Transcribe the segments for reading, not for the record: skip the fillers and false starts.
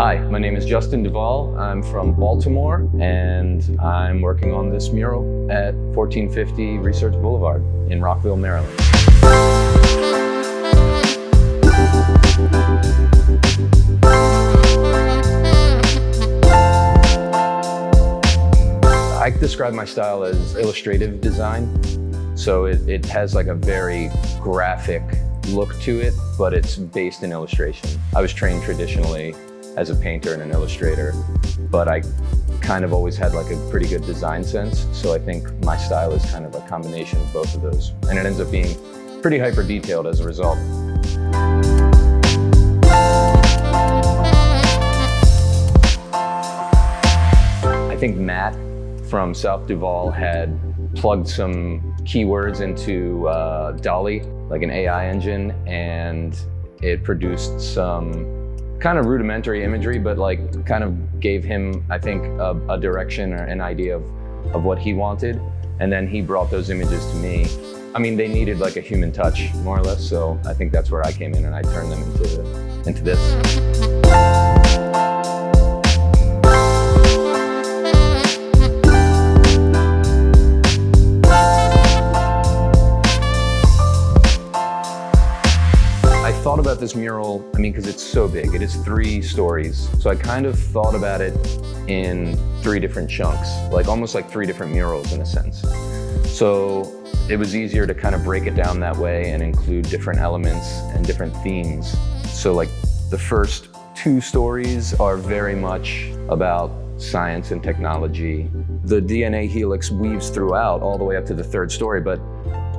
Hi, my name is Duvall. I'm from Baltimore, and I'm working on this mural at 1450 Research Blvd in Rockville, Maryland. I describe my style as illustrative design. So it has like a very graphic look to it, but it's based in illustration. I was trained traditionally as a painter and an illustrator, but I kind of always had like a pretty good design sense. So I think my style is kind of a combination of both of those. And it ends up being pretty hyper detailed as a result. I think Matt from South Duvall had plugged some keywords into Dolly, like an AI engine, and it produced some kind of rudimentary imagery, but like kind of gave him, I think, a direction or an idea of what he wanted. And then he brought those images to me. I mean, they needed like a human touch, more or less. So I think that's where I came in and I turned them into this. I thought about this mural, because it's so big. It is 3 stories. So I kind of thought about it in 3 different chunks, like almost like 3 different murals in a sense. So it was easier to kind of break it down that way and include different elements and different themes. So like the first 2 stories are very much about science and technology. The DNA helix weaves throughout all the way up to the 3rd story, but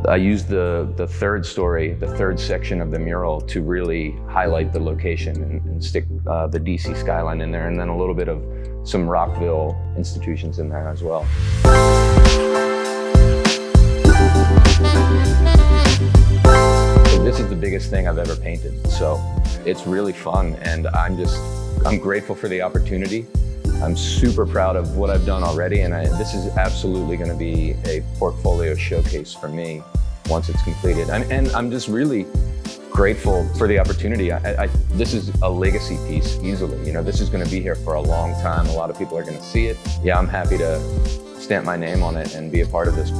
I used the 3rd story, the 3rd section of the mural to really highlight the location and stick the DC skyline in there, and then a little bit of some Rockville institutions in there as well. So this is the biggest thing I've ever painted, so it's really fun, and I'm grateful for the opportunity. I'm super proud of what I've done already, and this is absolutely going to be a portfolio showcase for me once it's completed. And I'm just really grateful for the opportunity. This is a legacy piece, easily. This is going to be here for a long time. A lot of people are going to see it. Yeah, I'm happy to stamp my name on it and be a part of this.